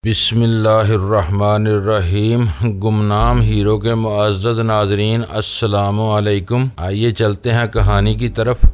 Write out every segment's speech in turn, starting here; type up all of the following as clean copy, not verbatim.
बिस्मिल्लाहिर्रहमानिर्रहीम। गुमनाम हीरो के मुअज़्ज़ज़ नाज़रीन, अस्सलामु अलैकुम। आइए चलते हैं कहानी की तरफ।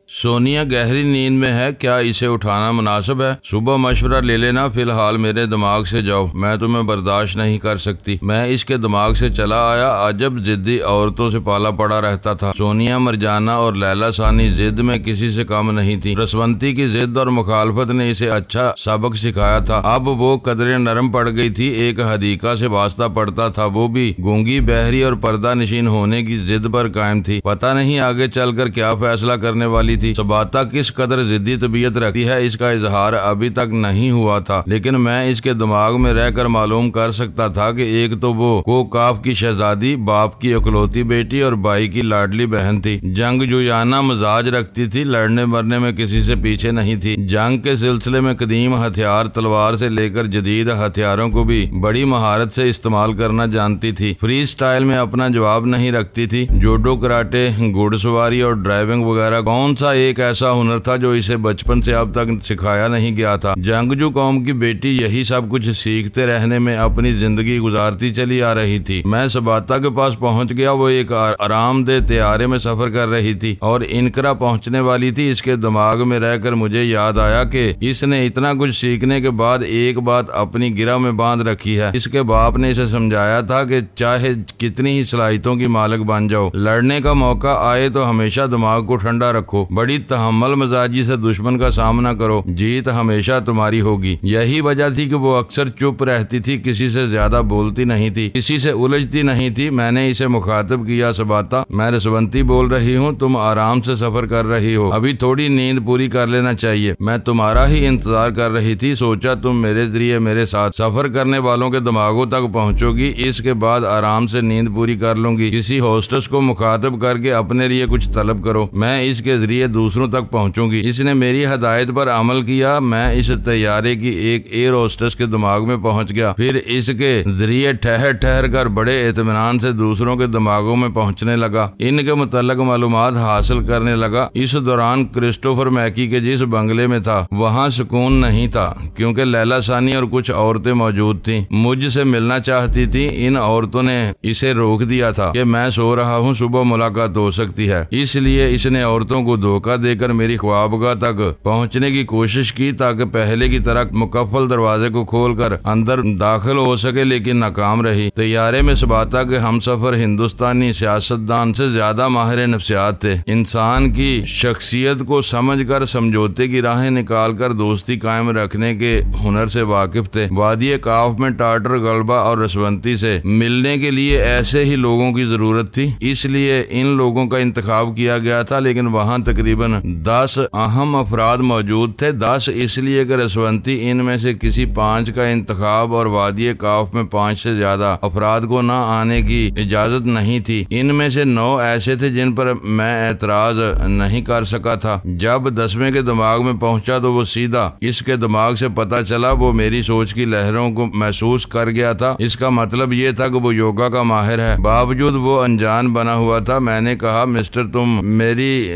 सोनिया गहरी नींद में है, क्या इसे उठाना मुनासिब है? सुबह मशवरा ले लेना, फिलहाल मेरे दिमाग से जाओ, मैं तुम्हें बर्दाश्त नहीं कर सकती। मैं इसके दिमाग से चला आया। अजब जिद्दी औरतों से पाला पड़ा रहता था। सोनिया, मरजाना और लैला सानी जिद में किसी से कम नहीं थी। रसवंती की जिद और मुखालफत ने इसे अच्छा सबक सिखाया था। अब वो कदरें नरम पड़ गई थी। एक हदीका से वास्ता पड़ता था, वो भी गूंगी, बहरी और पर्दा नशीन होने की जिद पर कायम थी। पता नहीं आगे चलकर क्या फैसला करने वाली थी। सबाता किस कदर जिद्दी तबीयत रखती है, इसका इजहार अभी तक नहीं हुआ था, लेकिन मैं इसके दिमाग में रहकर मालूम कर सकता था कि एक तो वो कोकाफ की शहजादी, बाप की इकलौती बेटी और भाई की लाडली बहन थी। जंग जुयाना मिजाज रखती थी, लड़ने मरने में किसी से पीछे नहीं थी। जंग के सिलसिले में कदीम हथियार, तलवार से लेकर जदीद हथियारों को भी बड़ी महारत से इस्तेमाल करना जानती थी। फ्री स्टाइल में अपना जवाब नहीं रखती थी। जूडो, कराटे, घुड़सवारी और ड्राइविंग वगैरह कौन सा एक ऐसा हुनर था जो इसे बचपन से अब तक सिखाया नहीं गया था। जंगजू कौम की बेटी यही सब कुछ सीखते रहने में अपनी जिंदगी गुजारती चली आ रही थी। मैं सबाता के पास पहुंच गया। वो एक आरामदेह तैयारे में सफर कर रही थी और इनकरा पहुंचने वाली थी। इसके दिमाग में रहकर मुझे याद आया कि इसने इतना कुछ सीखने के बाद एक बात अपनी गिरह में बांध रखी है। इसके बाप ने इसे समझाया था कि चाहे कितनी ही सलाहियतों की मालिक बन जाओ, लड़ने का मौका आए तो हमेशा दिमाग को ठंडा रखो, बड़ी तहम्मुल मिजाजी से दुश्मन का सामना करो, जीत हमेशा तुम्हारी होगी। यही वजह थी कि वो अक्सर चुप रहती थी, किसी से ज्यादा बोलती नहीं थी, किसी से उलझती नहीं थी। मैंने इसे मुखातिब किया, सबाता, मैं रसवंती बोल रही हूँ, तुम आराम से सफर कर रही हो, अभी थोड़ी नींद पूरी कर लेना चाहिए। मैं तुम्हारा ही इंतजार कर रही थी, सोचा तुम मेरे जरिए मेरे साथ सफर करने वालों के दिमागों तक पहुँचोगी, इसके बाद आराम से नींद पूरी कर लूंगी। किसी होस्टेस को मुखातिब करके अपने लिए कुछ तलब करो, मैं इसके जरिए दूसरों तक पहुंचूंगी। इसने मेरी हदायत पर अमल किया। मैं इस तैयारे की एक एयर होस्टेस के दिमाग में पहुंच गया, फिर इसके जरिए ठहर ठहर कर बड़े इत्मीनान से दूसरों के दिमागों में पहुंचने लगा, इनके मुतल्लिक मालूमात हासिल करने लगा। इस दौरान क्रिस्टोफर मैकी के जिस बंगले में था वहाँ सुकून नहीं था, क्योंकि लैला सानी और कुछ औरतें मौजूद थीं। मुझसे मिलना चाहती थी। इन औरतों ने इसे रोक दिया था कि मैं सो रहा हूँ, सुबह मुलाकात हो सकती है। इसलिए इसने औरतों को धोखा देकर मेरी ख्वाबगाह तक पहुंचने की कोशिश की, ताकि पहले की तरह मुकफ्फल दरवाजे को खोलकर अंदर दाखिल हो सके, लेकिन नाकाम रही। तैयारे में सबाता के हमसफर हिंदुस्तानी सियासतदान से ज्यादा माहिर नफ्सियात थे। इंसान की शख्सियत को समझकर समझौते की राहें निकालकर दोस्ती कायम रखने के हुनर से वाकिफ थे। वादिये काफ में टाटर, गलबा और रसवंती से मिलने के लिए ऐसे ही लोगों की जरूरत थी, इसलिए इन लोगों का इंतखाब किया गया था। लेकिन वहाँ तकरीबन 10 अहम अफराद मौजूद थे। 10 इसलिए कि रसवंती इनमें से किसी 5 का इंतखाब और वादिये काफ में 5 से ज्यादा अफराद को न आने की इजाजत नहीं थी। इनमें से 9 ऐसे थे जिन पर मैं एतराज नहीं कर सका था। जब 10वें के दिमाग में पहुंचा तो वो सीधा इसके दिमाग से पता चला वो मेरी सोच की लहरों को महसूस कर गया था। इसका मतलब ये था कि वो योगा का माहिर है, बावजूद वो अनजान बना हुआ था। मैंने कहा, मिस्टर, तुम मेरी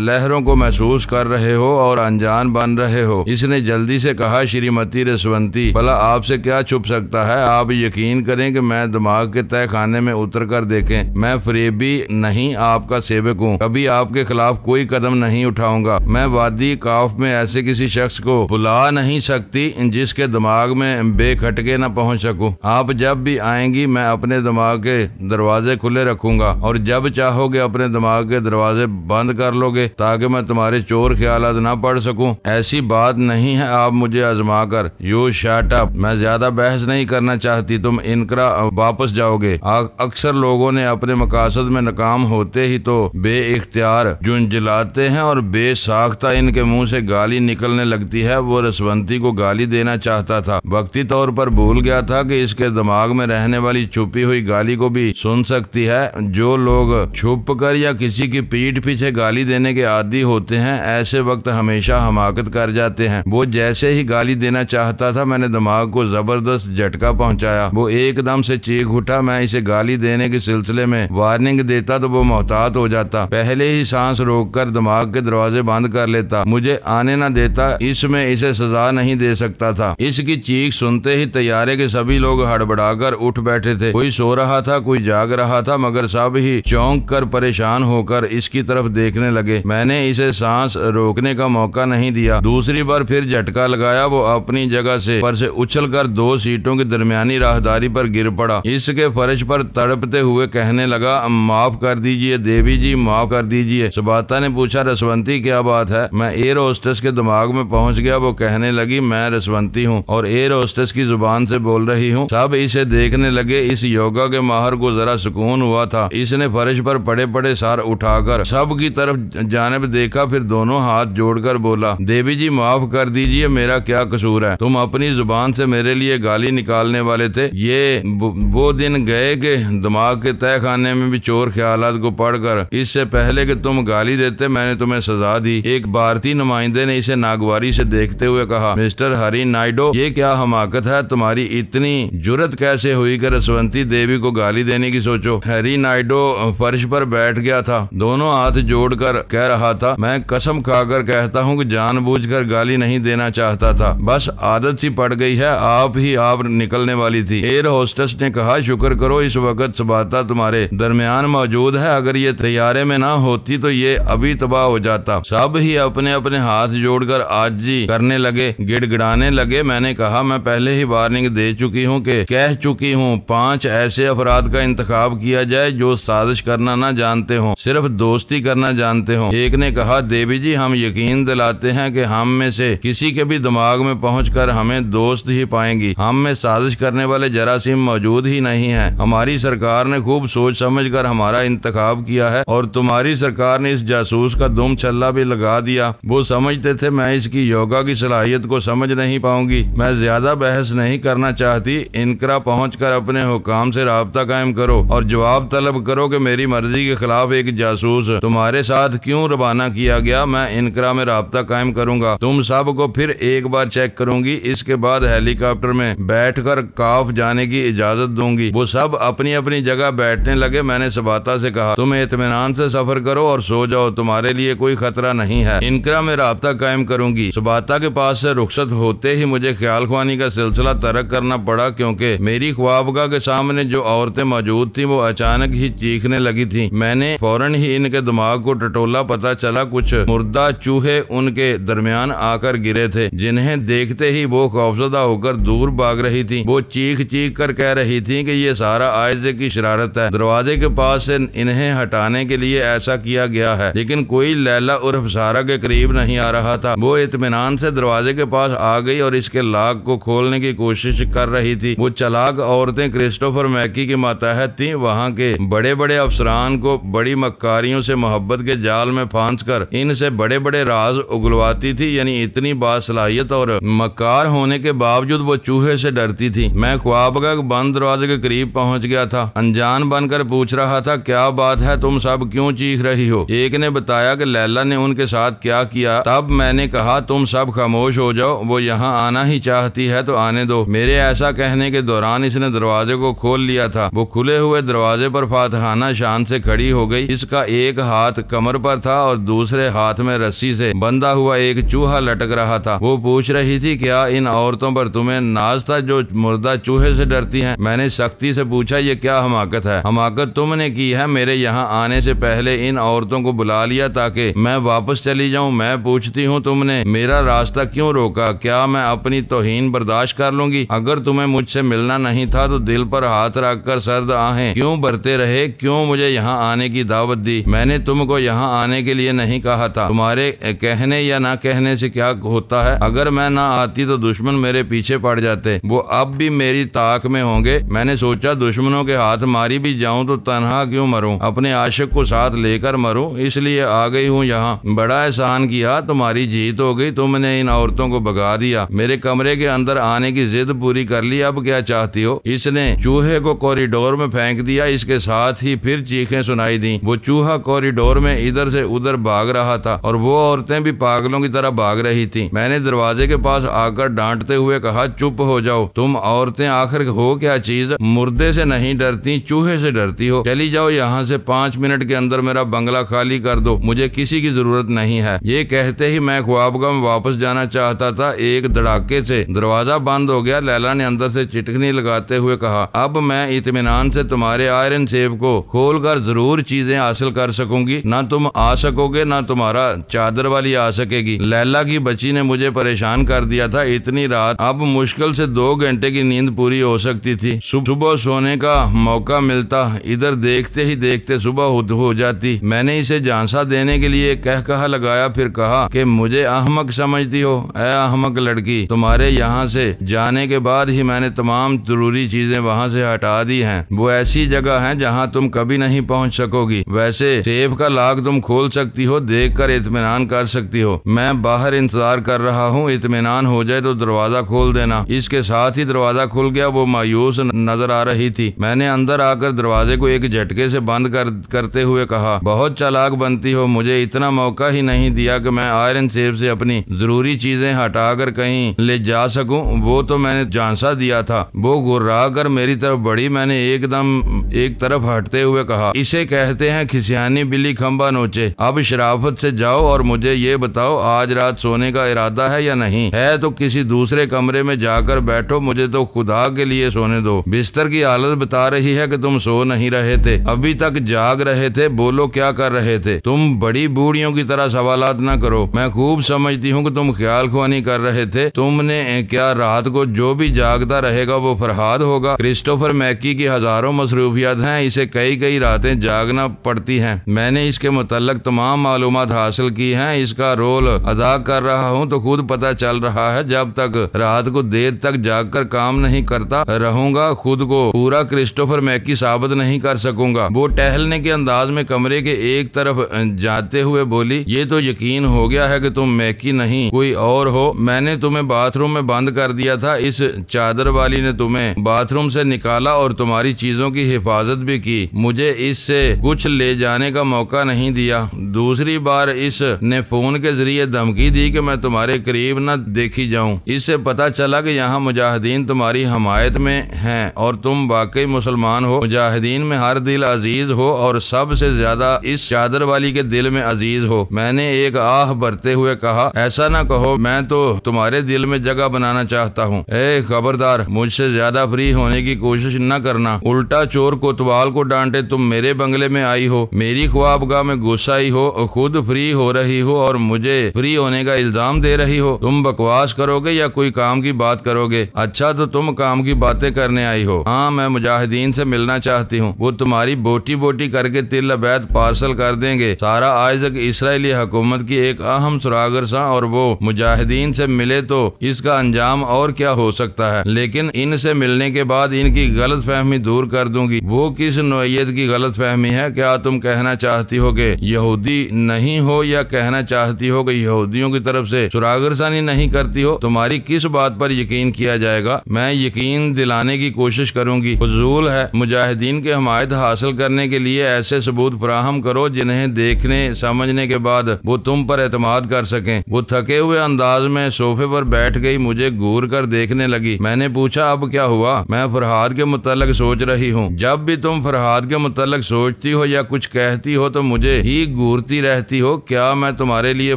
लहरों को महसूस कर रहे हो और अनजान बन रहे हो। इसने जल्दी से कहा, श्रीमती रसवंती, भला आपसे क्या छुप सकता है? आप यकीन करें कि मैं दिमाग के तय खाने में उतर कर देखें, मैं फरेबी नहीं, आपका सेवक हूँ, कभी आपके खिलाफ कोई कदम नहीं उठाऊंगा। मैं वादी काफ में ऐसे किसी शख्स को बुला नहीं सकती जिसके दिमाग में बेखटके न पहुँच सकूं। आप जब भी आएंगी मैं अपने दिमाग के दरवाजे खुले रखूंगा और जब चाहोगे अपने दिमाग के दरवाजे बंद कर लोगे, ताकि मैं तुम्हारे चोर ख्यालात ना पढ़ सकूं। ऐसी बात नहीं है, आप मुझे आजमा कर। यू शट अप, मैं ज्यादा बहस नहीं करना चाहती, तुम इनकरा वापस जाओगे। अक्सर लोगों ने अपने मकासद में नाकाम होते ही तो बे इख्तियार झुंझलाते हैं और बेसाख्ता इनके मुंह से गाली निकलने लगती है। वो रसवंती को गाली देना चाहता था, वक्ती तौर पर भूल गया था कि इसके दिमाग में रहने वाली छुपी हुई गाली को भी सुन सकती है। जो लोग छुप कर या किसी की पीठ पीछे गाली देने के आदी होते हैं ऐसे वक्त हमेशा हमाकत कर जाते हैं। वो जैसे ही गाली देना चाहता था मैंने दिमाग को जबरदस्त झटका पहुंचाया। वो एकदम से चीख उठा। मैं इसे गाली देने के सिलसिले में वार्निंग देता तो वो मोहतात हो जाता, पहले ही सांस रोककर दिमाग के दरवाजे बंद कर लेता, मुझे आने न देता। इसमें इसे सजा नहीं दे सकता था। इसकी चीख सुनते ही तैयारे के सभी लोग हड़बड़ाकर उठ बैठे थे। कोई सो रहा था, कोई जाग रहा था, मगर सब ही चौंक कर परेशान होकर इसकी तरफ देखने लगे। मैंने इसे सांस रोकने का मौका नहीं दिया। दूसरी बार फिर झटका लगाया। वो अपनी जगह से पर से उछलकर 2 सीटों की दरमियानी राहदारी पर गिर पड़ा। इसके फर्श पर तड़पते हुए कहने लगा, माफ कर दीजिए देवी जी, माफ कर दीजिए। सुबाता ने पूछा, रसवंती क्या बात है? मैं एयर होस्टेस के दिमाग में पहुंच गया। वो कहने लगी, मैं रसवंती हूँ और एयर होस्टेस की जुबान से बोल रही हूँ। सब इसे देखने लगे। इस योगा के माहर को जरा सुकून हुआ था। इसने फर्श पर पड़े पड़े सर उठाकर सब की तरफ जानिब देखा, फिर दोनों हाथ जोड़कर बोला, देवी जी माफ कर दीजिए, मेरा क्या कसूर है? तुम अपनी जुबान से मेरे लिए गाली निकालने वाले थे। ये वो दिन गए कि दिमाग के तय खाने में भी चोर ख्यालात को पढ़कर इससे पहले कि तुम गाली देते मैंने तुम्हें सजा दी। एक भारतीय नुमाइंदे ने इसे नागवारी से देखते हुए कहा, मिस्टर हरी नायडू, ये क्या हमाकत है? तुम्हारी इतनी जुर्रत कैसे हुई कि रसवंती देवी को गाली देने की सोचो? हरी नायडू फर्श पर बैठ गया था, दोनों हाथ जोड़कर कह रहा था, मैं कसम खाकर कहता हूँ कि जानबूझकर गाली नहीं देना चाहता था, बस आदत सी पड़ गई है। आप निकलने वाली थी। एयर होस्टेस ने कहा, शुक्र करो इस वक्त सुबाता तुम्हारे दरमियान मौजूद है, अगर ये तैयारे में ना होती तो ये अभी तबाह हो जाता। सब ही अपने अपने हाथ जोड़कर आजी करने लगे, गिड़गिड़ाने लगे। मैंने कहा, मैं पहले ही वार्निंग दे चुकी हूँ कि कह चुकी हूँ 5 ऐसे अफराद का इंतखाब किया जाए जो साजिश करना ना जानते हो, सिर्फ दोस्ती करना जानते हो। एक ने कहा, देवी जी हम यकीन दिलाते हैं कि हम में से किसी के भी दिमाग में पहुंचकर हमें दोस्त ही पाएंगी। हम में साजिश करने वाले जरासीम मौजूद ही नहीं है। हमारी सरकार ने खूब सोच समझकर हमारा इंतखाब किया है और तुम्हारी सरकार ने इस जासूस का दुम छल्ला भी लगा दिया। वो समझते थे मैं इसकी योगा की सलाहियत को समझ नहीं पाऊंगी। मैं ज्यादा बहस नहीं करना चाहती। इनकरा पहुंचकर अपने हुकाम से राब्ता कायम करो और जवाब तलब करो कि मेरी मर्जी के खिलाफ एक जासूस तुम्हारे साथ क्यों रवाना किया गया। मैं इनकरा में राब्ता कायम करूंगा। तुम सब को फिर एक बार चेक करूंगी, इसके बाद हेलीकॉप्टर में बैठकर काफ जाने की इजाजत दूंगी। वो सब अपनी अपनी जगह बैठने लगे। मैंने सुबाता से कहा, तुम इत्मीनान से सफर करो और सो जाओ, तुम्हारे लिए कोई खतरा नहीं है। इनकरा में राब्ता कायम करूंगी। सुबाता के पास से रुखसत होते ही मुझे ख्याल ख्वानी का सिलसिला तरक करना पड़ा, क्योंकि मेरी ख्वाबगाह के सामने जो औरतें मौजूद थी वो अचानक ही चीखने लगी थी। मैंने फौरन ही इनके दिमाग को टटोला। पता चला कुछ मुर्दा चूहे उनके दरमियान आकर गिरे थे, जिन्हें देखते ही वो खौफजदा होकर दूर भाग रही थी। वो चीख चीख कर कह रही थी कि ये सारा आयजे की शरारत है, दरवाजे के पास से इन्हें हटाने के लिए ऐसा किया गया है। लेकिन कोई लैला उर्फ सारा के करीब नहीं आ रहा था। वो इत्मीनान से दरवाजे के पास आ गई और इसके लाक को खोलने की कोशिश कर रही थी। वो चालाक औरतें क्रिस्टोफर मैकी की मातहत थी। वहाँ के बड़े बड़े अफसरान को बड़ी मक्कारियों से मोहब्बत के जाल में फांस कर इनसे बड़े बड़े राज उगलवाती थी। यानी इतनी बासलाहियत और मक्कार होने के बावजूद वो चूहे से डरती थी। मैं ख्वाबगाह बंद दरवाजे के करीब पहुंच गया था। अनजान बनकर पूछ रहा था, क्या बात है, तुम सब क्यों चीख रही हो? एक ने बताया कि लैला ने उनके साथ क्या किया। तब मैंने कहा, तुम सब खामोश हो जाओ, वो यहाँ आना ही चाहती है तो आने दो। मेरे ऐसा कहने के दौरान इसने दरवाजे को खोल लिया था। वो खुले हुए दरवाजे पर फातहाना शान से खड़ी हो गई। इसका एक हाथ कमर पर था और दूसरे हाथ में रस्सी से बंधा हुआ एक चूहा लटक रहा था। वो पूछ रही थी, क्या इन औरतों पर तुम्हें नाज था जो मुर्दा चूहे से डरती हैं? मैंने सख्ती से पूछा, ये क्या हमाकत है? हमाकत तुमने की है। मेरे यहाँ आने से पहले इन औरतों को बुला लिया ताकि मैं वापस चली जाऊँ। मैं पूछती हूँ, तुमने मेरा रास्ता क्यों रोका? क्या मैं अपनी तौहीन बर्दाश्त कर लूंगी? अगर तुम्हें मुझसे मिलना नहीं था तो दिल पर हाथ रखकर सर्द आहें क्यों भरते रहे? क्यों मुझे यहाँ आने की दावत दी? मैंने तुमको यहाँ आने के लिए नहीं कहा था। तुम्हारे कहने या ना कहने से क्या होता है? अगर मैं ना आती तो दुश्मन मेरे पीछे पड़ जाते। वो अब भी मेरी ताक में होंगे। मैंने सोचा दुश्मनों के हाथ मारी भी जाऊं तो तन्हा क्यों मरूं, अपने आशिक को साथ लेकर मरूं। इसलिए आ गई हूँ यहाँ। बड़ा एहसान किया, तुम्हारी जीत हो गई। तुमने इन औरतों को भगा दिया, मेरे कमरे के अंदर आने की जिद पूरी कर ली। अब क्या चाहती हो? इसने चूहे को कॉरिडोर में फेंक दिया। इसके साथ ही फिर चीखें सुनाई दी। वो चूहा कॉरिडोर में इधर से उधर उधर भाग रहा था और वो औरतें भी पागलों की तरह भाग रही थीं। मैंने दरवाजे के पास आकर डांटते हुए कहा, चुप हो जाओ, तुम औरतें आखिर हो क्या चीज? मुर्दे से नहीं डरती, चूहे से डरती हो। चली जाओ यहाँ से, 5 मिनट के अंदर मेरा बंगला खाली कर दो, मुझे किसी की जरूरत नहीं है। ये कहते ही मैं ख्वाबगाह में वापस जाना चाहता था, एक धड़ाके से दरवाजा बंद हो गया। लैला ने अंदर से चिटकनी लगाते हुए कहा, अब मैं इत्मीनान से तुम्हारे आयरन सेफ को खोलकर जरूर चीजें हासिल कर सकूंगी। ना तुम आ सकोगे ना तुम्हारा चादर वाली आ सकेगी। लैला की बच्ची ने मुझे परेशान कर दिया था इतनी रात, अब मुश्किल से 2 घंटे की नींद पूरी हो सकती थी। सुबह सोने का मौका मिलता, इधर देखते ही देखते सुबह हो जाती। मैंने इसे झांसा देने के लिए कहा लगाया, फिर कहा कि मुझे अहमक समझती हो? ऐ अहमक लड़की, तुम्हारे यहाँ से जाने के बाद ही मैंने तमाम जरूरी चीजें वहाँ से हटा दी हैं। वो ऐसी जगह है जहाँ तुम कभी नहीं पहुँच सकोगी। वैसे सेफ का लॉक तुम खोल सकती हो, देखकर इत्मीनान कर सकती हो। मैं बाहर इंतजार कर रहा हूँ, इत्मीनान हो जाए तो दरवाजा खोल देना। इसके साथ ही दरवाजा खुल गया। वो मायूस नजर आ रही थी। मैंने अंदर आकर दरवाजे को एक झटके से बंद करते हुए कहा, बहुत चालाक बनती हो, मुझे इतना मौका ही नहीं दिया कि मैं आयरन सेफ से अपनी जरूरी चीजें हटाकर कहीं ले जा सकूं। वो तो मैंने झांसा दिया था। वो गुर्रा कर मेरी तरफ बढ़ी। मैंने एकदम एक तरफ हटते हुए कहा, इसे कहते हैं खिसियानी बिल्ली खंबा नोचे। अब शराफत से जाओ और मुझे ये बताओ, आज रात सोने का इरादा है या नहीं है? तो किसी दूसरे कमरे में जाकर बैठो, मुझे तो खुदा के लिए सोने दो। बिस्तर की हालत बता रही है कि तुम सो नहीं रहे थे, अभी तक जाग रहे थे। बोलो क्या कर रहे थे? तुम बड़ी बूढ़ियों की तरह सवालात ना करो। मैं खूब समझती हूँ कि तुम ख्याल ख्वानी कर रहे थे। तुमने क्या रात को जो भी जागता रहेगा वो फरहाद होगा? क्रिस्टोफर मैकी की हजारों मसरूफियात हैं, इसे कई रातें जागना पड़ती हैं। मैंने इसके मुतल्लक तमाम मालूमात हासिल की हैं। इसका रोल अदा कर रहा हूँ तो खुद पता चल रहा है। जब तक रात को देर तक जागकर काम नहीं करता रहूंगा, खुद को पूरा क्रिस्टोफर मैकी साबित नहीं कर सकूंगा। वो टहलने के अंदाज में कमरे के एक तरफ जाते हुए बोली, ये तो यकीन हो गया है कि तुम मैकी नहीं कोई और हो। मैंने तुम्हें बाथरूम में बंद कर दिया था। इस चादर वाली ने तुम्हें बाथरूम से निकाला और तुम्हारी चीजों की हिफाजत भी की। मुझे इससे कुछ ले जाने का मौका नहीं दिया। दूसरी बार इस ने फोन के जरिए धमकी दी कि मैं तुम्हारे करीब न देखी जाऊं। इससे पता चला कि यहाँ मुजाहिदीन तुम्हारी हमायत में हैं और तुम वाकई मुसलमान हो। मुजाहिदीन में हर दिल अजीज हो और सबसे ज्यादा इस चादर वाली के दिल में अजीज हो। मैंने एक आह भरते हुए कहा, ऐसा ना कहो, मैं तो तुम्हारे दिल में जगह बनाना चाहता हूँ। ए खबरदार, मुझसे ज्यादा फ्री होने की कोशिश न करना। उल्टा चोर कोतवाल को डांटे तुम मेरे बंगले में आई हो, मेरी ख्वाबगाह में घुस आई हो, खुद फ्री हो रही हो और मुझे फ्री होने का इल्जाम दे रही हो। तुम बकवास करोगे या कोई काम की बात करोगे? अच्छा तो तुम काम की बातें करने आई हो। हाँ, मैं मुजाहिदीन से मिलना चाहती हूँ। वो तुम्हारी बोटी बोटी करके तिल अबैद पार्सल कर देंगे। सारा आज तक इसराइली हुकूमत की एक अहम सुरागर सा, और वो मुजाहिदीन से मिले तो इसका अंजाम और क्या हो सकता है। लेकिन इनसे मिलने के बाद इनकी गलत फहमी दूर कर दूंगी। वो किस नौइयत की गलत फहमी है? क्या तुम कहना चाहती हो कि यहूदी नहीं हो, या कहना चाहती हो कि यहूदियों की तरफ से सुरागरसानी नहीं करती हो? तुम्हारी किस बात पर यकीन किया जाएगा? मैं यकीन दिलाने की कोशिश करूंगी। फजूल है। मुजाहिदीन की हमायत हासिल करने के लिए ऐसे सबूत फराहम करो जिन्हें देखने समझने के बाद वो तुम पर एतमाद कर सकें। वो थके हुए अंदाज में सोफे पर बैठ गई, मुझे घूर कर देखने लगी। मैंने पूछा, अब क्या हुआ? मैं फरहाद के मुतल्लक सोच रही हूँ। जब भी तुम फरहाद के मुतल्लक सोचती हो या कुछ कहती हो तो मुझे ही घूरती रहती हो। क्या मैं तुम्हारे लिए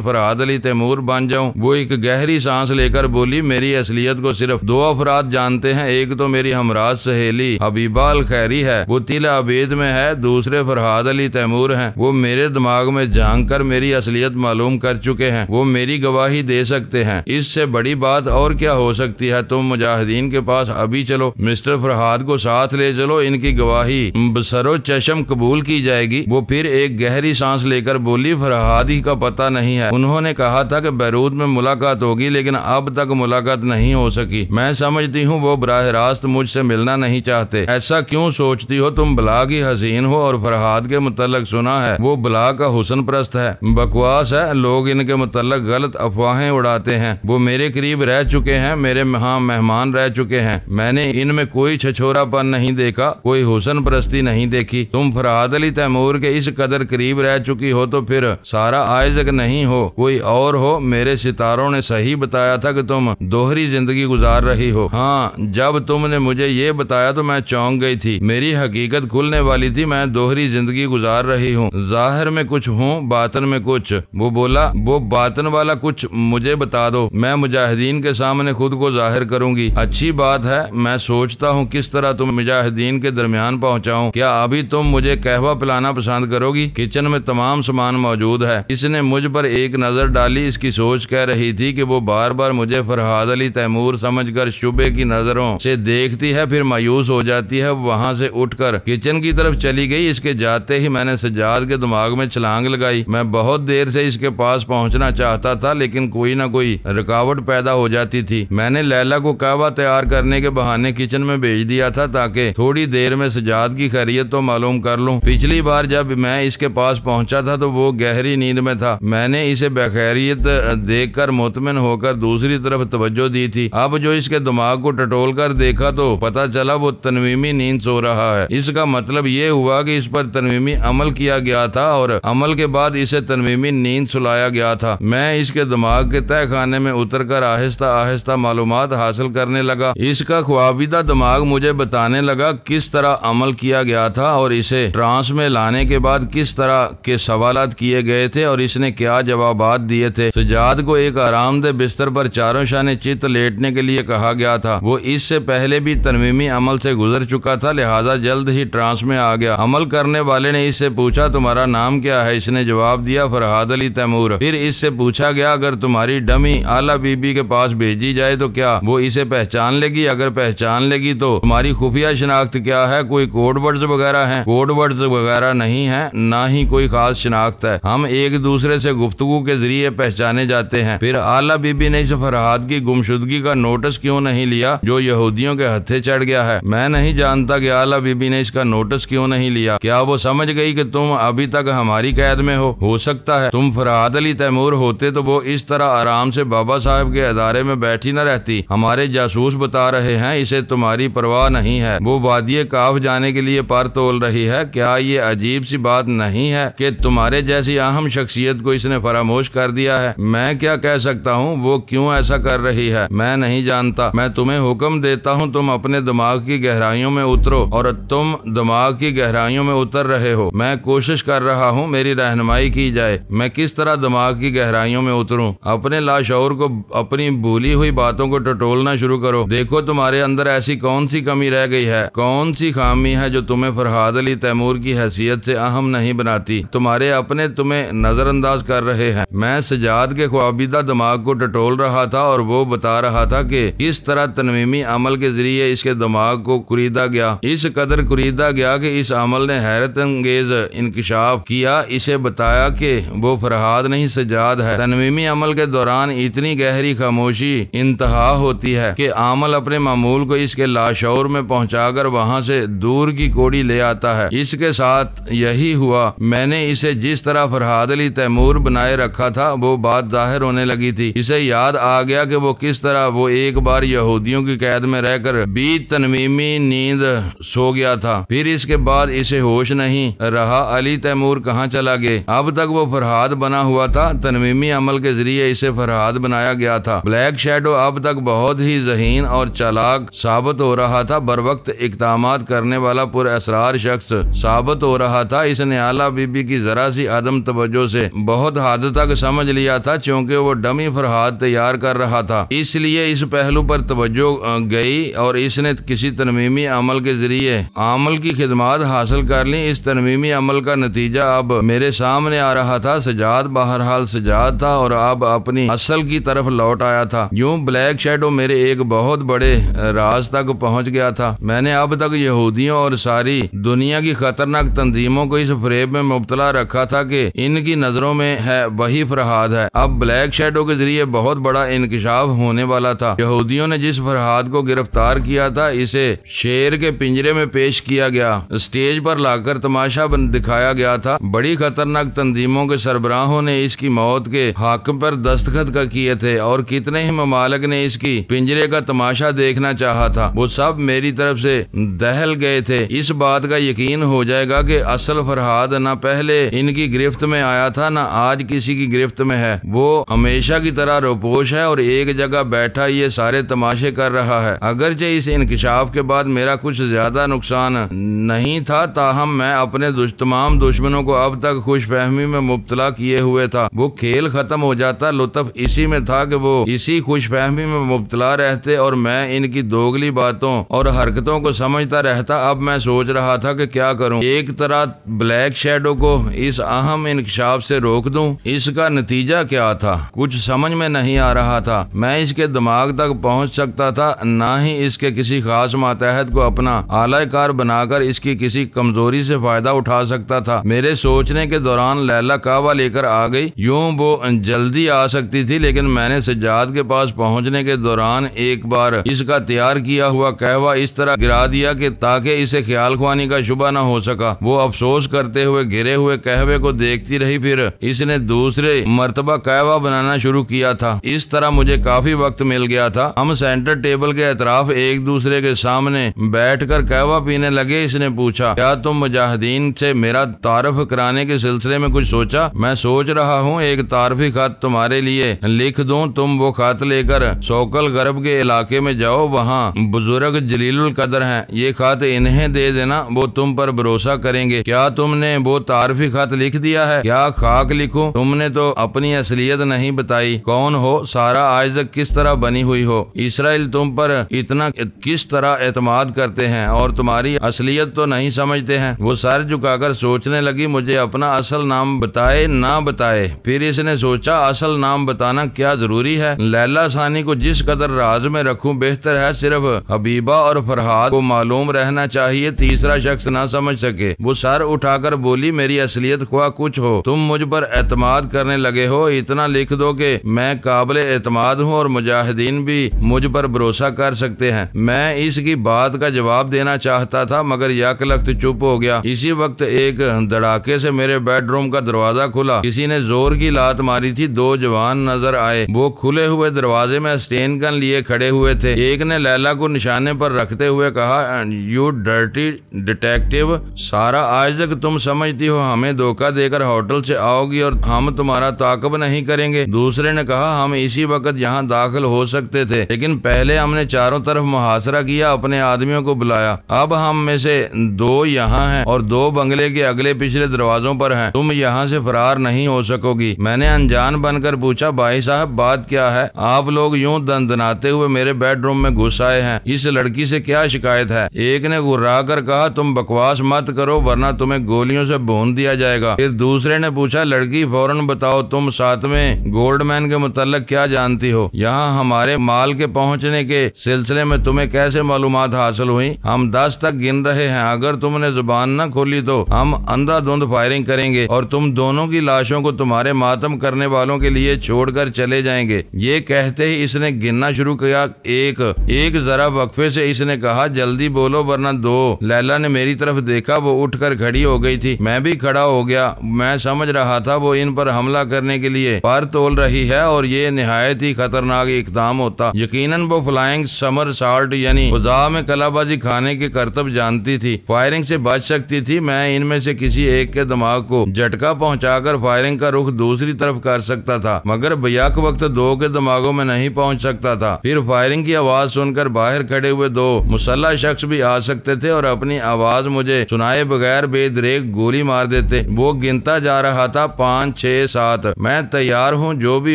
फरहाद अली तैमूर बन जाऊं? वो एक गहरी सांस लेकर बोली, मेरी असलियत को सिर्फ 2 अफराद जानते हैं। एक तो मेरी हमराज सहेली हबीबा अल खैरी है, वो तिल अबीद में है। दूसरे फरहाद अली तैमूर हैं। वो मेरे दिमाग में झांक कर मेरी असलियत मालूम कर चुके हैं। वो मेरी गवाही दे सकते हैं। इससे बड़ी बात और क्या हो सकती है? तुम मुजाहिदीन के पास अभी चलो, मिस्टर फरहाद को साथ ले चलो, इनकी गवाही बसरो चशम कबूल की जाएगी। वो फिर एक गहरी सांस लेकर बोली, फरहाद ही का पता नहीं है। उन्होंने कहा था कि बैरूत में मुलाकात होगी, लेकिन अब तक मुलाकात नहीं हो सकी। मैं समझती हूँ वो बराह रास्त मुझसे मिलना नहीं चाहते। ऐसा क्यों सोचती हो? तुम बला की हसीन हो और फरहाद के मुतल्लक सुना है वो बला का हुस्न परस्त है। बकवास है। लोग इनके मुतल्लक गलत अफवाहें उड़ाते हैं। वो मेरे करीब रह चुके हैं, मेरे यहाँ मेहमान रह चुके हैं। मैंने इनमें कोई छछोरापन नहीं देखा, कोई हुस्न परस्ती नहीं देखी। तुम फरहाद अली तैमूर के इस कदर करीब रह चुकी हो तो फिर सारा आइज़क नहीं हो, कोई और हो। मेरे सितारों ने सही बताया था कि तुम दोहरी जिंदगी गुजार रही हो। हाँ, जब तुमने मुझे ये बताया तो मैं चौंक गई थी। मेरी हकीकत खुलने वाली थी। मैं दोहरी जिंदगी गुजार रही हूँ, जाहिर में कुछ हूँ, बातन में कुछ। वो बोला, वो बातन वाला कुछ मुझे बता दो, मैं मुजाहिदीन के सामने खुद को जाहिर करूंगी। अच्छी बात है, मैं सोचता हूँ किस तरह तुम मुजाहिदीन के दरमियान पहुँचाऊं। क्या अभी तुम मुझे कहवा पिलाना पसंद करोगी? किचन में तमाम सामान मौजूद है। इसने मुझ पर एक नजर डाली। इसकी सोच कह रही थी कि वो बार बार मुझे फरहाद अली तैमूर समझकर शुबे की नजरों से देखती है, फिर मायूस हो जाती है। वहाँ से उठकर किचन की तरफ चली गई। इसके जाते ही मैंने सज्जाद के दिमाग में छलांग लगाई। मैं बहुत देर से इसके पास पहुंचना चाहता था, लेकिन कोई ना कोई रुकावट पैदा हो जाती थी। मैंने लैला को कहवा तैयार करने के बहाने किचन में भेज दिया था ताकि थोड़ी देर में सज्जाद की खैरियत तो मालूम कर लूं। पिछली बार जब मैं इसके पास पहुंचा था तो वो गहरी नींद में था। मैंने इसे बेखैरियत देखकर मुतमिन होकर दूसरी तरफ तवज्जो दी थी। अब जो इसके दिमाग को टटोल कर देखा तो पता चला वो तनवीमी नींद सो रहा है। इसका मतलब ये हुआ कि इस पर तनवीमी अमल किया गया था और अमल के बाद इसे तनवीमी नींद सुलाया गया था। मैं इसके दिमाग के तह खाने में उतरकर आहिस्ता आहिस्ता मालूमात हासिल करने लगा। इसका ख्वाबीदा दिमाग मुझे बताने लगा किस तरह अमल किया गया था और इसे ट्रांस में लाने के बाद किस तरह के सवालात किए गए थे और इसने क्या जवाबात दिए थे। सज्जाद को एक आरामदेह बिस्तर पर चारों शाने चित लेटने के लिए कहा गया था। वो इससे पहले भी तनवीमी अमल से गुजर चुका था, लिहाजा जल्द ही ट्रांस में आ गया। अमल करने वाले ने इससे पूछा, तुम्हारा नाम क्या है? इसने जवाब दिया, फरहाद अली तैमूर। फिर इससे पूछा गया, अगर तुम्हारी डमी आला बीबी के पास भेजी जाए तो क्या वो इसे पहचान लेगी? अगर पहचान लेगी तो तुम्हारी खुफिया शिनाख्त क्या है? कोई कोड वर्ड्स वगैरह हैं? कोड वर्ड्स वगैरह नहीं है, ना ही कोई खास शिनाख्त है। हम एक दूसरे से गुफ्तगू के जरिए पहचाने जाते हैं। फिर आला बीबी ने इस फरहाद की गुमशुदगी का नोटिस क्यों नहीं लिया जो यहूदियों के हत्थे चढ़ गया है? मैं नहीं जानता कि आला बीबी ने इसका नोटिस क्यों नहीं लिया। क्या वो समझ गई कि तुम अभी तक हमारी कैद में हो सकता है तुम फरहाद अली तैमूर होते तो वो इस तरह आराम से बाबा साहब के अदारे में बैठी न रहती। हमारे जासूस बता रहे हैं इसे तुम्हारी परवाह नहीं है। वो वादिये काफ जाने के लिए पर तोल रही है। क्या ये अजीब सी बात नहीं है कि तुम्हारे जैसी अहम शख्सियत को इसने फरामोश कर दिया है? मैं क्या कह सकता हूँ वो क्यों ऐसा कर रही है? मैं नहीं जानता। मैं तुम्हें हुक्म देता हूँ, तुम अपने दिमाग की गहराइयों में उतरो। और तुम दिमाग की गहराइयों में उतर रहे हो। मैं कोशिश कर रहा हूँ मेरी रहनुमाई की जाए। मैं किस तरह दिमाग की गहराइयों में उतरूं? अपने लाशऊर को अपनी भूली हुई बातों को टटोलना शुरू करो। देखो तुम्हारे अंदर ऐसी कौन सी कमी रह गई है, कौन सी खामी है जो तुम्हें फरहाद अली तैमूर की हैसियत से अहम नहीं बनाती। तुम्हारे अपने तुम्हें नजरअंदाज कर रहे हैं। मैं सज्जाद के ख्वाबीदा दिमाग को टटोल रहा था और वो बता रहा था कि किस तरह तनवीमी अमल के जरिए इसके दिमाग को कुरीदा गया। इस कदर कुरीदा गया कि इस अमल ने हैरत अंगेज इंकशाफ किया। इसे बताया कि वो फरहाद नहीं सज्जाद है। तनवीमी अमल के दौरान इतनी गहरी खामोशी इंतहा होती है कि आमल अपने मामूल को इसके लाशऊर में पहुंचाकर वहां से दूर की कोड़ी ले आता है। इसके साथ यही हुआ। मैंने इसे जिस तरह फरहाद अली तैमूर बनाए रखा था वो बात जाहिर होने लगी थी। इसे याद आ गया कि वो किस तरह वो एक बार यहूदियों की कैद में रहकर भी तनवीमी नींद सो गया था। फिर इसके बाद इसे होश नहीं रहा। अली तैमूर कहाँ चला गया? अब तक वो फरहाद बना हुआ था। तनवीमी अमल के जरिए इसे फरहाद बनाया गया था। ब्लैक शैडो अब तक बहुत ही ज़हीन और चालाक साबित हो रहा था। बर वक्त इक़दामात करने वाला पुरअसरार शख्स साबित हो रहा था। इसने आला बीबी की जरा सी आदम तवज्जो से बहुत हद तक समझ लिया था। चूँकि वो डमी फरहाद तैयार कर रहा था, इसलिए इस पहलू पर तवज्जो गई और इसने किसी तनवीमी अमल के जरिए आमल की खिदमत हासिल कर ली। इस तनवीमी अमल का नतीजा अब मेरे सामने आ रहा था। सज्जाद बहरहाल सज्जाद था और अब अपनी असल की तरफ लौट आया था। यूं ब्लैक शैडो मेरे एक बहुत बड़े राज तक पहुंच गया था। मैंने अब तक यहूदियों और सारी दुनिया की खतरनाक तंजीमों को इस फरेब में मुब्तला रखा था कि इनकी नजरों में है वही फरहाद है। अब ब्लैक शैडो के जरिए बहुत बड़ा इंकशाफ होने वाला था। यहूदियों ने जिस फरहाद को गिरफ्तार किया था इसे शेर के पिंजरे में पेश किया गया, स्टेज पर लाकर तमाशा दिखाया गया था। बड़ी खतरनाक तंजीमों के सरबराहों ने इसकी मौत के हक पर दस्तखत किए थे और कितने ही ममालिक ने इसकी पिंजरे का तमाशा देखना चाहा था। वो सब मेरी तरफ से दहल गए थे। इस बात का यकीन हो जाएगा कि असल फरहाद न पहले इनकी गिरफ्त में आया था न आज किसी की गिरफ्त में है। वो हमेशा की तरह रोपोश है और एक जगह बैठा ये सारे तमाशे कर रहा है। अगरचे इस इंकशाफ के बाद मेरा कुछ ज्यादा नुकसान नहीं था, ताहम मैं अपने तमाम दुश्मनों को अब तक खुशफहमी में मुब्तला किए हुए था। वो खेल खत्म हो जाता, लुत्फ इसी में था कि वो इसी खुशफहमी में मुब्तला रहते और मैं इनकी दोगली बातों और हरकतों को समझता रहता। अब मैं सोच रहा था कि क्या करूं। एक तरह ब्लैक शैडो को इस अहम इंकशाफ से रोक दूं, इसका नतीजा क्या था कुछ समझ में नहीं आ रहा था। मैं इसके दिमाग तक पहुंच सकता था, ना ही इसके किसी खास मातहत को अपना आलाकार बनाकर इसकी किसी कमजोरी से फायदा उठा सकता था। मेरे सोचने के दौरान लैला कहवा लेकर आ गई। यूं वो जल्दी आ सकती थी, लेकिन मैंने सज्जाद के पास पहुंचने के दौरान एक बार इसका तैयार किया हुआ कहवा इस तरह गिरा दिया कि ताकि इसे ख्याल ख्वानी का शुबा न हो सका। वो अफसोस करते हुए गिरे हुए कहवे को देखती रही। फिर इसने दूसरे मर्तबा कहवा बनाना शुरू किया था। इस तरह मुझे काफी वक्त मिल गया था। हम सेंटर टेबल के अतराफ एक दूसरे के सामने बैठकर कहवा पीने लगे। इसने पूछा, क्या तुम मुजाहिदीन से मेरा तारफ कराने के सिलसिले में कुछ सोचा? मैं सोच रहा हूँ एक तारफी खत तुम्हारे लिए लिख दूं। तुम वो खत लेकर सोकल गरब के इलाके में जाओ, वहाँ बुजुर्ग जलीलुल कदर हैं। ये खत इन्हें दे देना, वो तुम पर भरोसा करेंगे। क्या तुमने वो तारफी खत लिख दिया है? क्या खाक लिखूं? तुमने तो अपनी असलियत नहीं बताई। कौन हो? सारा आज तक किस तरह बनी हुई हो? इसराइल तुम पर इतना किस तरह एतमाद करते हैं और तुम्हारी असलियत तो नहीं समझते हैं। वो सर झुकाकर सोचने लगी, मुझे अपना असल नाम बताए ना बताए। फिर इसने सोचा, असल नाम बताना क्या जरूरी है? लैला सानी को जिस कदर राज में रखूं बेहतर है। सिर्फ हबीबा और फरहाद को मालूम रहना चाहिए, तीसरा शख्स ना समझ सके। वो सर उठाकर बोली, मेरी असलियत ख्वाह कुछ हो, तुम मुझ पर एतमाद करने लगे हो। इतना लिख दो कि मैं काबिल एतमाद हूँ और मुजाहिदीन भी मुझ पर भरोसा कर सकते हैं। मैं इसकी बात का जवाब देना चाहता था, मगर यकलख्त चुप हो गया। इसी वक्त एक धड़ाके से मेरे बेडरूम का दरवाजा खुला। किसी ने जोर की लात मारी थी। दो जवान नजर आए। वो खुले हुए दरवाजे में स्टेन गन लिए खड़े हुए थे। एक ने लैला को निशाने पर रखते हुए कहा, यू डर्टी डिटेक्टिव, सारा आज तक तुम समझती हो हमें धोखा देकर होटल से आओगी और हम तुम्हारा ताकब नहीं करेंगे। दूसरे ने कहा, हम इसी वक्त यहाँ दाखिल हो सकते थे, लेकिन पहले हमने चारों तरफ मुहासरा किया, अपने आदमियों को बुलाया। अब हम में से दो यहाँ हैं और दो बंगले के अगले पिछले दरवाजों पर हैं। तुम यहाँ से फरार नहीं हो सकोगी। मैंने अनजान बनकर पूछा, भाई साहब बात क्या है? आप लोग यूं दंदनाते हुए मेरे बेडरूम में घुस आए हैं। इस लड़की से क्या शिकायत है? एक ने गुर्रा कर कहा, तुम बकवास मत करो वरना तुम्हें गोलियों से भून दिया जाएगा। फिर दूसरे ने पूछा, लड़की फौरन बताओ, तुम साथ में गोल्डमैन के मुतल्लिक क्या जानती हो? यहाँ हमारे माल के पहुँचने के सिलसिले में तुम्हें कैसे मालूमात हासिल हुई? हम 10 तक गिन रहे हैं। अगर तुमने जुबान न खोली तो हम अंधाधुंध फायरिंग करेंगे और तुम दोनों की लाशों को तुम्हारे मातम करने वालों के लिए छोड़कर चले जाएंगे। ये कहते ही इसने गिनना शुरू किया। एक जरा वक्फे से इसने कहा, जल्दी बोलो वरना दो। लैला ने मेरी तरफ देखा। वो उठकर खड़ी हो गई थी। मैं भी खड़ा हो गया। मैं समझ रहा था वो इन पर हमला करने के लिए पर तोल रही है और ये निहायत ही खतरनाक इकदाम होता। यकीनन वो फ्लाइंग समर साल्ट यानी खुदा में कलाबाजी खाने के करतब जानती थी। फायरिंग से बच सकती थी। मैं इनमें से किसी एक के दिमाग को झटका पहुंचाकर फायरिंग का रुख दूसरी तरफ कर सकता था, मगर बेयक वक्त दो के दिमागों में नहीं पहुंच सकता था। फिर फायरिंग की आवाज सुनकर बाहर खड़े हुए दो मुसल्लह शख्स भी आ सकते थे और अपनी आवाज मुझे सुनाए बगैर बेदरेक गोली मार देते। वो गिनता जा रहा था, 5, 6, 7। मैं तैयार हूँ जो भी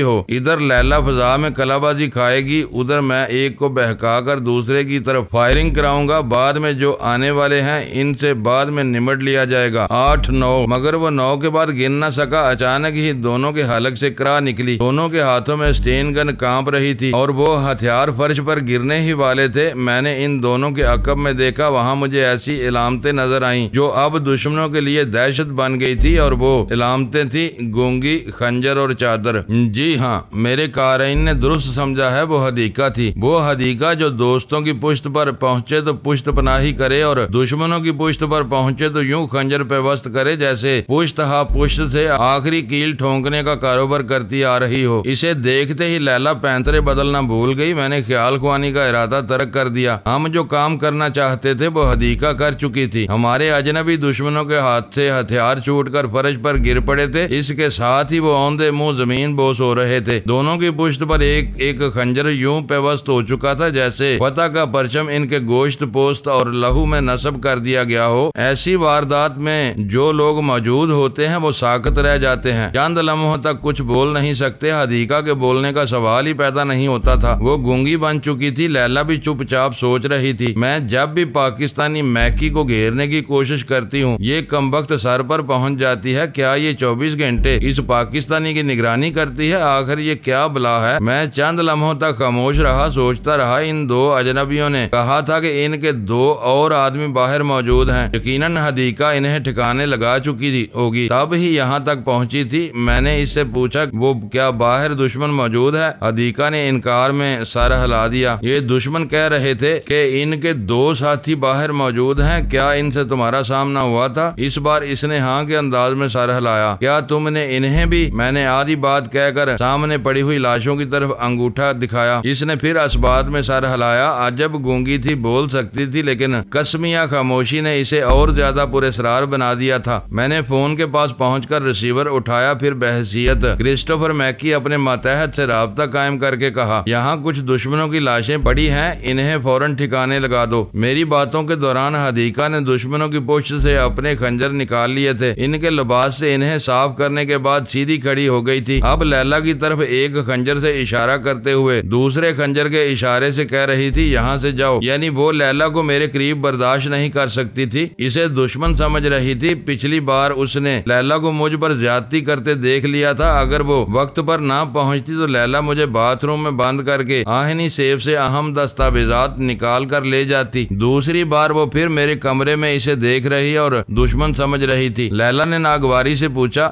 हो। इधर लैला फजा में कलाबाजी खाएगी, उधर मैं एक को बहकाकर दूसरे की तरफ फायरिंग कराऊंगा। बाद में जो आने वाले हैं इनसे बाद में निमट लिया जाएगा। 8, 9। मगर वो 9 के बाद गिन न सका। अचानक ही दोनों के हलक से करा निकली। दोनों के हाथों में स्टेन गन कांप रही थी और वो हथियार फर्श पर गिरने ही वाले थे। मैंने इन दोनों के अकब में देखा। वहाँ मुझे ऐसी इलामतें नजर आईं जो अब दुश्मनों के लिए दहशत बन गई थी और वो इलामतें थी गूंगी, खंजर और चादर। जी हाँ, मेरे कारीन ने दुरुस्त समझा है। वो हदीका थी। वो हदीका जो दोस्तों की पुश्त पर पहुंचे तो पुश्त पनाही करे और दुश्मनों की पुश्त पर पहुंचे तो यूं खंजर पेवस्त करे जैसे पुश्त हा पुश्त से आखिरी कील ठोंकने का कारोबार करती आ रही हो। इसे देखते ही लैला पैंतरे बदलना भूल गई। मैंने ख्याल ख्वानी का इरादा तर्क कर दिया। हम जो काम करना चाहते थे वो हदीका कर चुकी थी। हमारे अजनबी दुश्मनों के हाथ से हथियार छूट उठकर फर्श पर गिर पड़े थे। इसके साथ ही वो औंधे मुंह जमीन बोस हो रहे थे। दोनों की पुश्त पर एक एक खंजर यूं पेवस्त हो चुका था जैसे फतह का परचम इनके गोश्त पोस्त और लहू में नस्ब कर दिया गया हो। ऐसी वारदात में जो लोग मौजूद होते हैं वो साकत रह जाते हैं। चंद लम्हों तक कुछ बोल नहीं सकते। हदीका के बोलने का सवाल ही पैदा नहीं होता था। वो गूंगी बन चुकी थी। लैला भी चुपचाप सोच रही थी। मैं जब भी पाकिस्तानी मैकी को घेरने की कोशिश करती हूँ ये कमबख्त सर पर पहुंच जाती है। क्या ये 24 घंटे इस पाकिस्तानी की निगरानी करती है? आखिर ये क्या बला है? मैं चंद लम्हों तक खामोश रहा, सोचता रहा। इन दो अजनबियों ने कहा था कि इनके दो और आदमी बाहर मौजूद हैं। यकीनन हदीका इन्हें ठिकाने लगा चुकी थी होगी, तब ही यहाँ तक पहुँची थी। मैंने इससे पूछा वो क्या बाहर दुश्मन मौजूद है? हदीका ने इनकार में सर हिला दिया। ये दुश्मन कह रहे थे कि इनके दो साथी बाहर मौजूद हैं। क्या इनसे तुम्हारा सामना हुआ था? इस बार इसने हाँ के अंदाज में सर हिलाया। क्या तुमने इन्हें भी? मैंने आधी बात कहकर सामने पड़ी हुई लाशों की तरफ अंगूठा दिखाया। इसने फिर असबात में सर हिलाया। अजब गूंगी थी, बोल सकती थी लेकिन कसमिया खामोशी ने इसे और ज्यादा पुरस्कार बना दिया था। मैंने फोन के पास पहुंचकर रिसीवर उठाया, फिर बहसियत क्रिस्टोफर मैकी अपने मातहत से राब्ता कायम करके कहा, यहाँ कुछ दुश्मनों की लाशें पड़ी हैं, इन्हें फौरन ठिकाने लगा दो। मेरी बातों के दौरान हदीका ने दुश्मनों की पुश्त से अपने खंजर निकाल लिए थे। इनके लिबास से इन्हें साफ करने के बाद सीधी खड़ी हो गई थी। अब लैला की तरफ एक खंजर से इशारा करते हुए दूसरे खंजर के इशारे से कह रही थी, यहाँ से जाओ। यानी वो लैला को मेरे करीब बर्दाश्त नहीं कर सकती थी। इसे दुश्मन समझ रही थी। पिछली बार उसने लैला को मुझ पर ज्यादती करते देख लिया था। अगर वो वक्त पर ना पहुंचती तो लैला मुझे बाथरूम में बंद करके आहनी सेफ से अहम दस्तावेजात निकाल कर ले जाती। दूसरी बार वो फिर मेरे कमरे में इसे देख रही और दुश्मन समझ रही थी। लैला ने नागवारी से पूछा,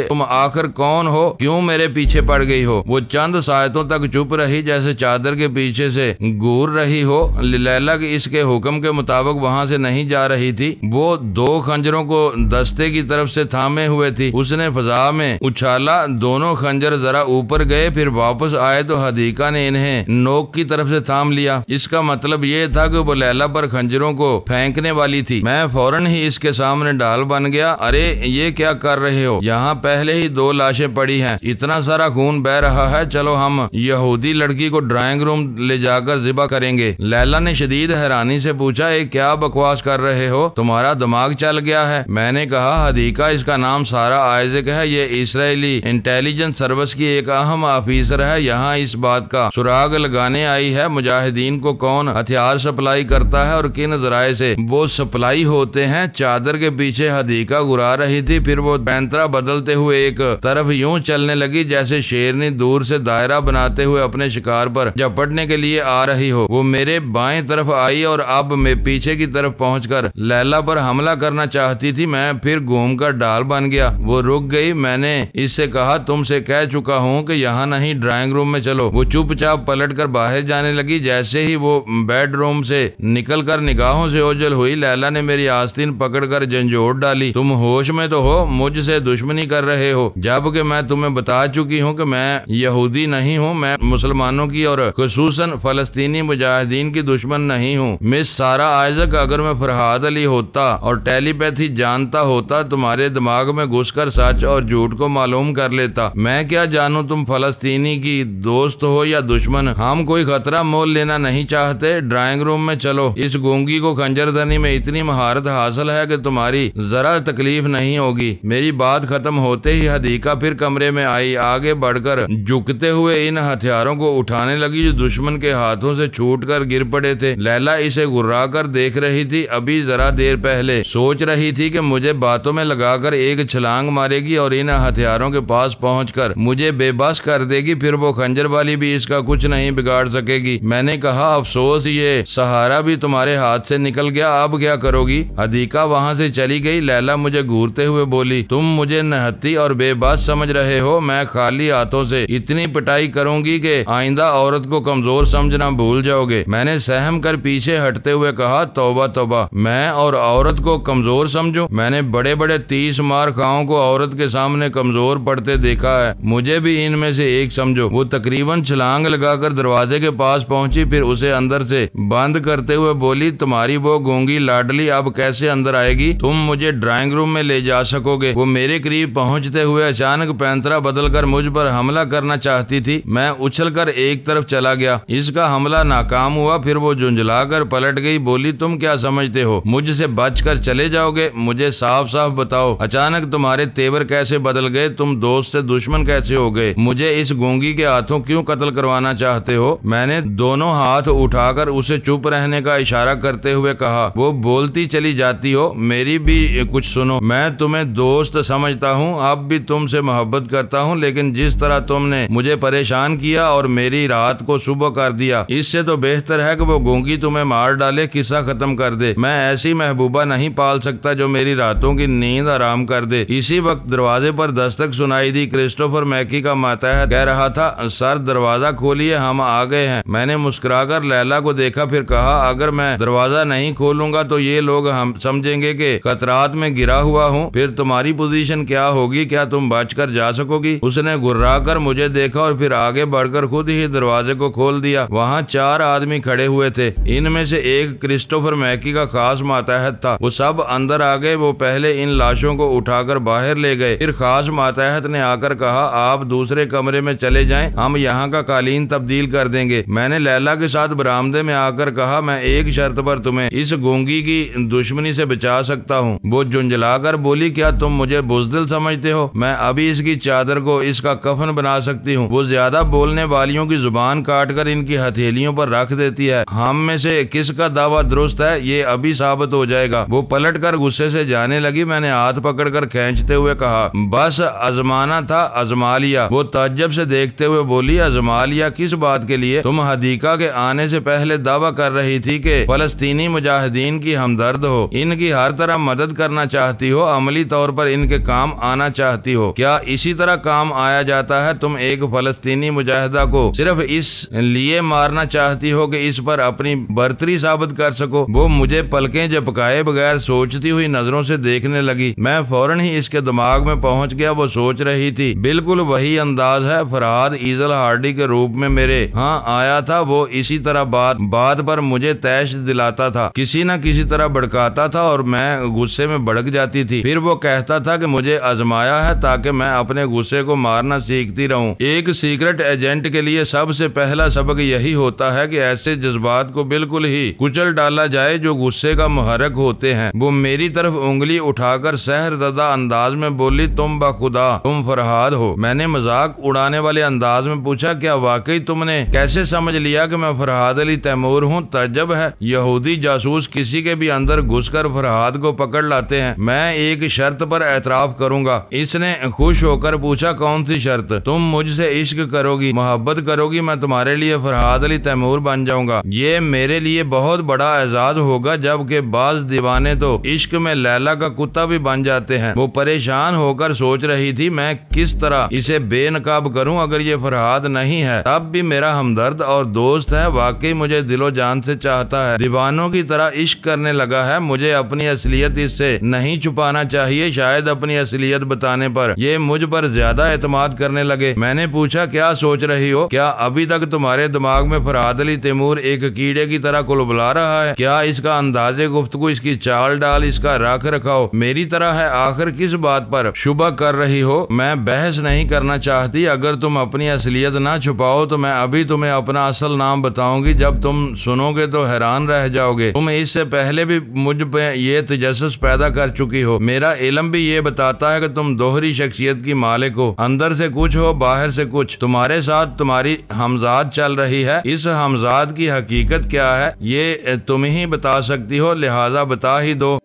तुम आखिर कौन हो? क्यों मेरे पीछे पड़ गई हो? वो चंद सायतों तक चुप रही जैसे चादर के पीछे से घूर रही हो। लैला की इसके हुक्म के मुताबिक वहाँ से नहीं जा रही थी। वो दो खंजरों को दस्ते की तरफ से थामे हुए थी। उसने फजा में उछाला, दोनों खंजर जरा ऊपर गए, फिर वापस आए तो हदीका ने इन्हें नोक की तरफ से थाम लिया। इसका मतलब ये था कि वो लैला पर खंजरों को फेंकने वाली थी। मैं फौरन ही इसके सामने डाल बन गया। अरे ये क्या कर रहे हो? यहाँ पहले ही दो लाशें पड़ी हैं, इतना सारा खून बह रहा है। चलो हम यहूदी लड़की को ड्राइंग रूम ले जाकर ज़िबा करेंगे। लैला ने शदीद हैरानी से पूछा, क्या बकवास कर रहे हो? तुम्हारा दिमाग चल गया है? मैंने कहा, हदीका इसका नाम सारा आइज़क है। ये इसराइली इंटेलिजेंस सर्विस की एक अहम ऑफिसर है। यहाँ इस बात का सुराग लगाने आई है मुजाहिदीन को कौन हथियार सप्लाई करता है और किन जराए से वो सप्लाई होते हैं। चादर के पीछे हदीका गुरा रही थी। फिर वो पैंतरा बदलते हुए एक तरफ यूं चलने लगी जैसे शेरनी दूर से दायरा बनाते हुए अपने शिकार पर झपटने के लिए आ रही हो। वो मेरे बाएं तरफ आई और अब मैं पीछे की तरफ पहुंचकर लैला पर हमला करना चाहती थी। मैं फिर घूमकर डाल बन गया। वो रुक गई। मैंने इससे कहा, तुमसे कह चुका हूँ कि यहाँ नहीं, ड्राइंग रूम में चलो। वो चुपचाप पलटकर बाहर जाने लगी। जैसे ही वो बेडरूम से निकलकर निगाहों से ओझल हुई, लैला ने मेरी आस्तीन पकड़कर झंझोड़ डाली। तुम होश में तो हो? मुझसे दुश्मनी कर रहे हो, जबकि मैं तुम्हें बता चुकी हूँ कि मैं यहूदी नहीं हूँ। मैं मुसलमानों की और खुसूसन फलस्तीनी मुजाहिदीन की दुश्मन नहीं हूँ। मिस सारा आइज़क, अगर मैं फरहाद अली होता और टेलीपैथी जानता होता तुम्हारे दिमाग में घुसकर सच और झूठ को मालूम कर लेता। मैं क्या जानूं तुम फलस्तीनी की दोस्त हो या दुश्मन? हम कोई खतरा मोल लेना नहीं चाहते। ड्राइंग रूम में चलो। इस गूंगी को खंजरदनी में इतनी महारत हासिल है कि तुम्हारी जरा तकलीफ नहीं होगी। मेरी बात खत्म होते ही हदीका फिर कमरे में आई। आगे बढ़कर झुकते हुए इन हथियारों को उठाने लगी जो दुश्मन के हाथों से छूटकर गिर पड़े थे। लैला इसे घुर्रा कर देख रही थी। अभी जरा देर पहले सोच रही थी कि मुझे बातों में लगाकर एक छलांग मारेगी और इन हथियारों के पास पहुंचकर मुझे बेबस कर देगी। फिर वो खंजर वाली भी इसका कुछ नहीं बिगाड़ सकेगी। मैंने कहा, अफसोस ये सहारा भी तुम्हारे हाथ से निकल गया। अब क्या करोगी? हदीका वहाँ से चली गई। लैला मुझे घूरते हुए बोली, तुम मुझे नहत्ती और बेबस समझ रहे हो? मैं खाली हाथों से इतनी पिटाई करूंगी कि आइंदा औरत को कमजोर समझना भूल जाओगे। मैंने सहम कर पीछे हटते हुए कहा, तौबा तौबा, मैं और औरत को कमजोर समझूं? मैंने बड़े बड़े 30 मार खाओं को औरत के सामने कमजोर पड़ते देखा है। मुझे भी इनमें से एक समझो। वो तकरीबन छलांग लगाकर दरवाजे के पास पहुंची, फिर उसे अंदर से बंद करते हुए बोली, तुम्हारी वो गूंगी लाडली अब कैसे अंदर आएगी? तुम मुझे ड्राइंग रूम में ले जा सकोगे। वो मेरे करीब पहुंचते हुए अचानक पैंतरा बदलकर मुझ पर हमला करना चाहती थी। मैं उछलकर एक तरफ चला गया। इसका हमला नाकाम हुआ। फिर वो झुंझलाकर पलट गई, बोली तुम क्या समझते हो मुझसे बचकर चले जाओगे? मुझे साफ साफ बताओ, अचानक तुम्हारे तेवर कैसे बदल गए? तुम दोस्त से दुश्मन कैसे हो गए? मुझे इस गूंगी के हाथों क्यों कत्ल करवाना चाहते हो? मैंने दोनों हाथ उठाकर उसे चुप रहने का इशारा करते हुए कहा। वो बोलती चली जाती हो, मेरी भी कुछ सुनो। मैं तुम्हें दोस्त समझता हूँ, अब भी तुमसे मोहब्बत करता हूँ, लेकिन जिस तरह तुमने मुझे परेशान किया और मेरी रात को सुबह कर दिया, इससे तो बेहतर है कि वो गूंगी तुम्हें मार डाले, किस्सा खत्म कर दे। मैं ऐसी महबूबा नहीं पाल सकता जो मेरी रातों की नींद आराम कर दे। इसी वक्त दरवाजे पर दस्तक सुनाई दी। क्रिस्टोफर मैकी का मातहत कह रहा था, सर दरवाजा खोलिए, हम आ गए हैं। मैंने मुस्कुराकर लैला को देखा, फिर कहा, अगर मैं दरवाजा नहीं खोलूंगा तो ये लोग हम समझेंगे कि खतरात में गिरा हुआ हूँ। फिर तुम्हारी पोजीशन क्या होगी? क्या तुम बचकर जा सकोगी? उसने गुर्राकर मुझे देखा और फिर आगे बढ़कर खुद ही दरवाजे को खोल दिया। वहाँ 4 आदमी खड़े हुए थे। इनमें से एक क्रिस्टोफर मैकी का खास मातहत था। वो सब अंदर आ गए। वो पहले इन लाशों को उठाकर बाहर ले गए। फिर खास मातहत ने आकर कहा, आप दूसरे कमरे में चले जाएं, हम यहाँ का कालीन तब्दील कर देंगे। मैंने लैला के साथ बरामदे में आकर कहा, मैं एक शर्त पर तुम्हें इस गूंगी की दुश्मनी से बचा सकता हूँ। वो झुंझलाकर बोली, क्या तुम मुझे बुज़दिल समझते हो? मैं अभी इसकी चादर को इसका कफन बना सकती हूँ। वो ज्यादा बोलने वालियों की जुबान काटकर इनकी हथेलियों पर रख देती है। हम में से किसका दावा दुरुस्त है ये अभी साबित हो जाएगा। वो पलटकर गुस्से से जाने लगी। मैंने हाथ पकड़कर खींचते हुए कहा, बस आजमाना था, आजमा लिया। वो ताज्जुब से देखते हुए बोली, आजमा लिया किस बात के लिए? तुम हदीका के आने से पहले दावा कर रही थी कि फलस्तीनी मुजाहिदीन की हमदर्द हो, इनकी हर तरह मदद करना चाहती हो, अमली तौर पर इनके काम आना चाहती हो। क्या इसी तरह काम आया जाता है? तुम एक फलस्तीनी मुजाहिदा को सिर्फ इस लिए मारना चाहती हो कि इस पर अपनी बर्तरी साबित कर सको। वो मुझे पलकें झपकाए बगैर सोचती हुई नजरों से देखने लगी। मैं फौरन ही इसके दिमाग में पहुंच गया। वो सोच रही थी, बिल्कुल वही अंदाज है, फरहाद ईजल हार्डी के रूप में मेरे हाँ आया था। वो इसी तरह बात पर मुझे तैश दिलाता था, किसी न किसी तरह भड़काता था और मैं गुस्से में भड़क जाती थी। फिर वो कहता था कि मुझे आजमाया है ताकि मैं अपने गुस्से को मारना सीखती रहूं। एक सीक्रेट एजेंट के लिए सबसे पहला सबक यही होता है कि ऐसे जज्बात को बिल्कुल ही कुचल डाला जाए जो गुस्से का मुहर्रिक होते हैं। वो मेरी तरफ उंगली उठाकर सहरज़दा अंदाज में बोली, तुम बखुदा तुम फरहाद हो। मैंने मजाक उड़ाने वाले अंदाज में पूछा, क्या वाकई तुमने कैसे समझ लिया कि मैं फरहाद अली तैमूर हूँ? तज्जब है, यहूदी जासूस किसी के भी अंदर घुसकर फरहाद को पकड़ लाते हैं। मैं एक शर्त पर एतराफ करूंगा। इसने खुश होकर पूछा, कौन सी शर्त? तुम मुझसे इश्क करोगी, मोहब्बत करोगी, मैं तुम्हारे लिए फरहाद अली तैमूर बन जाऊंगा। ये मेरे लिए बहुत बड़ा एजाज होगा, जबकि बाज दीवाने तो इश्क में लैला का कुत्ता भी बन जाते हैं। वो परेशान होकर सोच रही थी, मैं किस तरह इसे बेनकाब करूं। अगर ये फरहाद नहीं है तब भी मेरा हमदर्द और दोस्त है, वाकई मुझे दिलो जान से चाहता है, दीवानों की तरह इश्क करने लगा है। मुझे अपनी असलियत इससे नहीं छुपाना चाहिए। शायद अपनी असलियत बताने पर ये मुझ पर ज्यादा एतमाद करने लगे। मैंने पूछा, क्या सोच रही हो? क्या अभी तक तुम्हारे दिमाग में फरहाद अली तैमूर एक कीड़े की तरह कुलबुला रहा है? क्या इसका अंदाजे गुफ्तगू, इसकी चाल डाल, इसका रख रखाव मेरी तरह है? आखिर किस बात पर शुबह कर रही हो? मैं बहस नहीं करना चाहती। अगर तुम अपनी असलियत ना छुपाओ तो मैं अभी तुम्हें अपना असल नाम बताऊंगी। जब तुम सुनोगे तो हैरान रह जाओगे। तुम इससे पहले भी मुझ पे ये तजस्सुस पैदा कर चुकी हो। मेरा इल्म भी ये बताता है कि तुम दोहरी शख्सियत की मालिक हो, अंदर से कुछ हो, बाहर से कुछ। तुम्हारे साथ तुम्हारी हमजाद चल रही है। इस हमजाद की हकीकत क्या है ये तुम ही बता सकती हो, लिहाजा बता ही दो।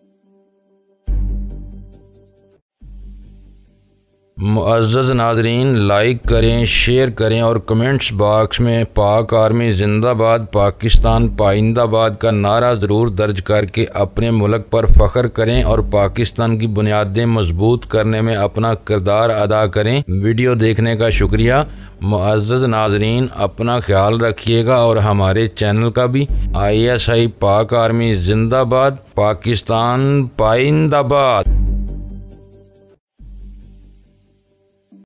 मुअज़्ज़ज़ नाज़रीन, लाइक करें, शेयर करें और कमेंट्स बॉक्स में पाक आर्मी जिंदाबाद, पाकिस्तान पाइंदाबाद का नारा ज़रूर दर्ज करके अपने मुल्क पर फ़ख्र करें और पाकिस्तान की बुनियादें मजबूत करने में अपना किरदार अदा करें। वीडियो देखने का शुक्रिया। मुअज़्ज़ज़ नाज़रीन, अपना ख्याल रखिएगा और हमारे चैनल का भी। ISI पाक आर्मी जिंदाबाद, पाकिस्तान पाइंदाबाद।